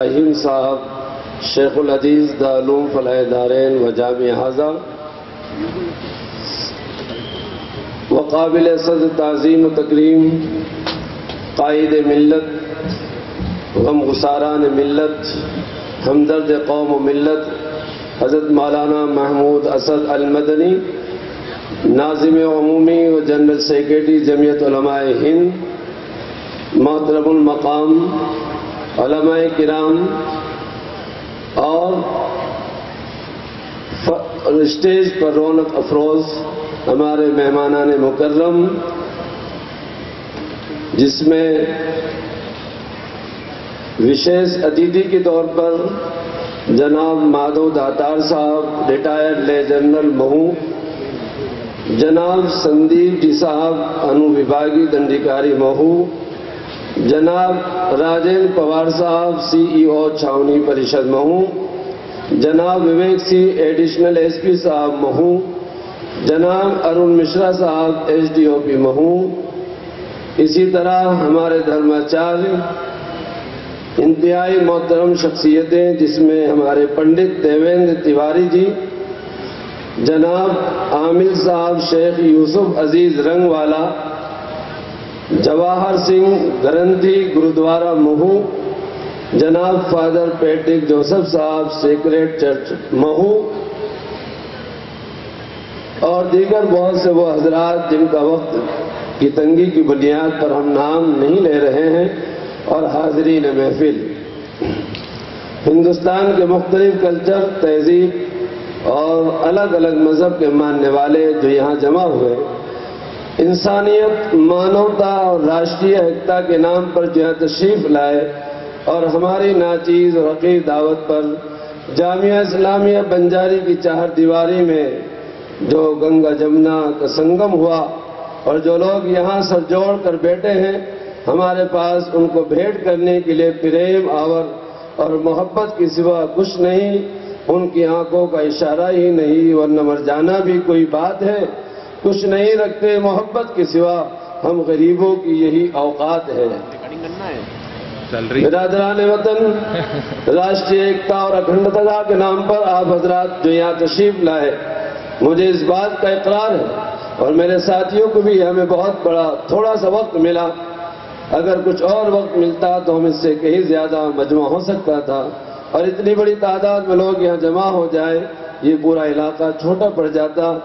ابراہیم صاحب شیخ الحدیث دارالعلوم فلاح دارین و جامع ہاضہ وقابل صدر تعظیم و تکریم قائد ملت غم گساران ملت ہمدرد قوم و ملت حضرت مولانا محمود اسد المدنی ناظم عمومی و جنرل سیکریٹری جمعیت علماء ہند، محترم المقام علماء کرام اور اسٹیج پر رونق افروز ہمارے مہمانان مکرم، جس میں وشیش اتیتھی کے طور پر جناب مادھو داتار صاحب ریٹائرڈ لے جنرل مہو، جناب سندیپ جی صاحب انوبھاگی دنڈیکاری مہو، جناب راجن پوار صاحب سی ای او چھاونی پریشد مہو، جناب وویک سی ایڈیشنل ایس پی صاحب مہو، جناب ارون مشرا صاحب ایس ڈی او پی مہو، اسی طرح ہمارے دھرماچاریہ انتہائی محترم شخصیتیں، جس میں ہمارے پنڈت دیویندر تیواری جی، جناب عامل صاحب شیخ یوسف عزیز رنگ والا، جواہر سنگھ گرنتھی گرودوارہ مہو، جناب فادر پیٹرک جوسف صاحب سیکریٹ چرچ مہو، اور دیگر بہت سے وہ حضرات جن کا وقت کی تنگی کی بنیاد پر ہم نام نہیں لے رہے ہیں، اور حاضرین محفل، ہندوستان کے مختلف کلچر، تہذیب اور الگ الگ مذہب کے ماننے والے جو یہاں جمع ہوئے، انسانیت، مانوتا اور راشٹریہ ایکتا کے نام پر جو تشریف لائے اور ہماری ناچیز اور حقیر دعوت پر جامعہ اسلامیہ بنجاری کی چہار دیواری میں جو گنگا جمنا کا سنگم ہوا، اور جو لوگ یہاں سر جوڑ کر بیٹھے ہیں، ہمارے پاس ان کو بھیٹ کرنے کے لیے پریم آور اور محبت کے سوا کچھ نہیں، ان کی آنکھوں کا اشارہ ہی نہیں، ورنہ مر جانا بھی کوئی بات ہے، کچھ نہیں رکھتے محبت کے سوا، ہم غریبوں کی یہی اوقات ہے۔ برادران وطن، راشٹریہ ایکتا اور اکھنڈتا کے نام پر آپ حضرات جو یہاں تشریف لائے، مجھے اس بات کا اقرار ہے، اور میرے ساتھیوں کو بھی ہمیں بہت بڑا تھوڑا سا وقت ملا، اگر کچھ اور وقت ملتا تو ہم اس سے کہیں زیادہ مجمع ہو سکتا تھا، اور اتنی بڑی تعداد میں لوگ یہاں جمع ہو جائے، یہ پورا علاقہ چھوٹا پڑ جاتا۔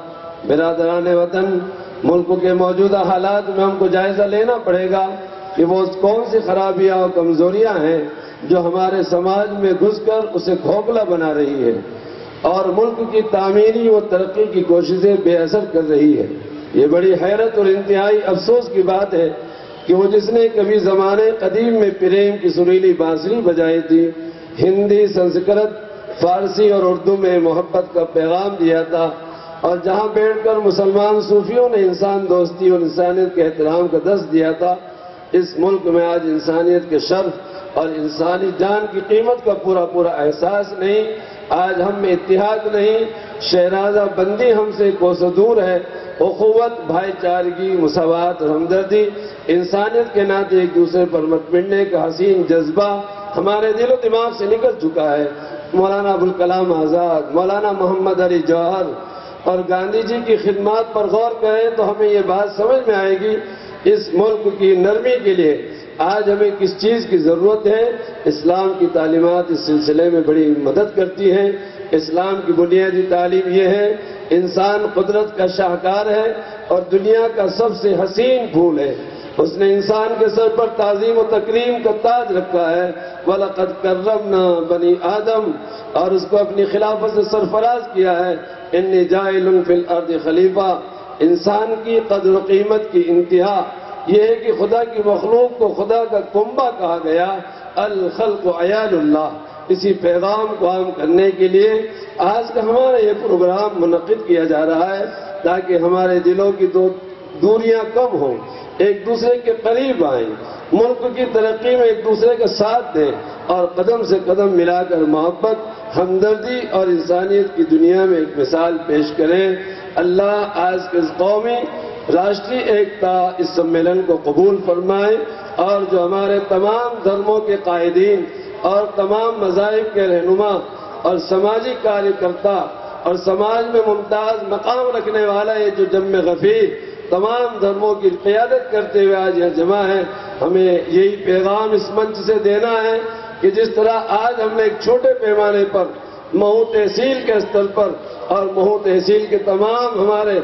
برادران وطن، ملک کے موجودہ حالات میں ہم کو جائزہ لینا پڑے گا کہ وہ کون سی خرابیاں اور کمزوریاں ہیں جو ہمارے سماج میں گھس کر اسے کھوکھلا بنا رہی ہے، اور ملک کی تعمیری و ترقی کی کوششیں بے اثر کر رہی ہے۔ یہ بڑی حیرت اور انتہائی افسوس کی بات ہے کہ وہ جس نے کبھی زمانے قدیم میں پریم کی سریلی بانسری بجائی تھی، ہندی، سنسکرت، فارسی اور اردو میں محبت کا پیغام دیا تھا، اور جہاں بیٹھ کر مسلمان صوفیوں نے انسان دوستی اور انسانیت کے احترام کا درس دیا تھا، اس ملک میں آج انسانیت کے شرف اور انسانی جان کی قیمت کا پورا احساس نہیں، آج ہم میں اتحاد نہیں، شہرازہ بندی ہم سے کوسوں دور ہے، اخوت، بھائی چارگی، مساوات اور ہمدردی، انسانیت کے ناطے ایک دوسرے پر مت مٹنے کا حسین جذبہ ہمارے دل و دماغ سے نکل چکا ہے۔ مولانا ابوالکلام آزاد، مولانا محمد علی جوہر اور گاندھی جی کی خدمات پر غور کریں تو ہمیں یہ بات سمجھ میں آئے گی، اس ملک کی نرمی کے لیے آج ہمیں کس چیز کی ضرورت ہے۔ اسلام کی تعلیمات اس سلسلے میں بڑی مدد کرتی ہیں۔ اسلام کی بنیادی تعلیم یہ ہے، انسان قدرت کا شاہکار ہے اور دنیا کا سب سے حسین پھول ہے، اس نے انسان کے سر پر تعظیم و تکریم کا تاج رکھا ہے، وَلَقَدْ كَرَّمْنَا بَنِي آدم، اور اس کو اپنی خلافت سے سرفراز کیا ہے، اِنِّی جَاعِلٌ فِی الْأَرْضِ خلیفہ۔ انسان کی قدر و قیمت کی انتہا یہ ہے کہ خدا کی مخلوق کو خدا کا کنبہ کہا گیا، الخلق عیال اللہ۔ اسی پیغام کو عام کرنے کے لیے آج کا ہمارا یہ پروگرام منعقد کیا جا رہا ہے، تاکہ ہمارے دلوں کی دوریاں کم ہوں، ایک دوسرے کے قریب آئیں، ملک کی ترقی میں ایک دوسرے کا ساتھ دیں، اور قدم سے قدم ملا کر محبت، ہمدردی اور انسانیت کی دنیا میں ایک مثال پیش کریں۔ اللہ آج کے قومی راشٹری ایکتا اس سمیلن کو قبول فرمائے، اور جو ہمارے تمام دھرموں کے قائدین اور تمام مذاہب کے رہنما اور سماجی کاریہ کرتا اور سماج میں ممتاز مقام رکھنے والا یہ جو جم غفیر تمام دھرموں کی قیادت کرتے ہوئے آج یہاں جمع ہے، ہمیں یہی پیغام اس منچ سے دینا ہے کہ جس طرح آج ہم نے ایک چھوٹے پیمانے پر مہو تحصیل کے استر پر اور مہو تحصیل کے تمام ہمارے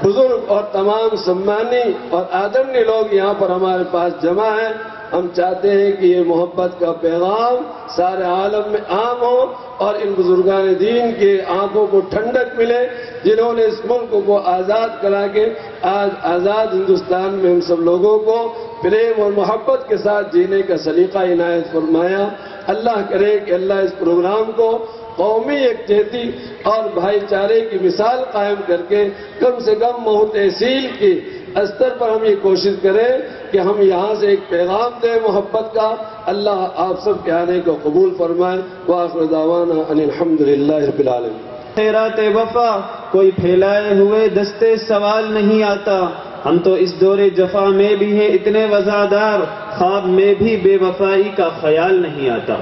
بزرگ اور تمام سمانی اور آدرنی لوگ یہاں پر ہمارے پاس جمع ہیں، ہم چاہتے ہیں کہ یہ محبت کا پیغام سارے عالم میں عام ہو اور ان بزرگان دین کے آنکھوں کو ٹھنڈک ملے جنہوں نے اس ملک کو آزاد کرا کے آج آزاد ہندوستان میں ہم سب لوگوں کو پریم اور محبت کے ساتھ جینے کا سلیقہ عنایت فرمایا۔ اللہ کرے کہ اللہ اس پروگرام کو قومی یکجہتی اور بھائی چارے کی مثال قائم کر کے کم سے کم مہو تحصیل کی استر پر ہم یہ کوشش کریں کہ ہم یہاں سے ایک پیغام دیں محبت کا۔ اللہ آپ سب کے آنے کو قبول فرمائے۔ وآخر دعوانا ان الحمدللہ رب العالمین۔ خیرات وفا کوئی پھیلائے ہوئے دستے سوال نہیں آتا، ہم تو اس دور جفا میں بھی ہیں اتنے وفادار، خواب میں بھی بے وفائی کا خیال نہیں آتا۔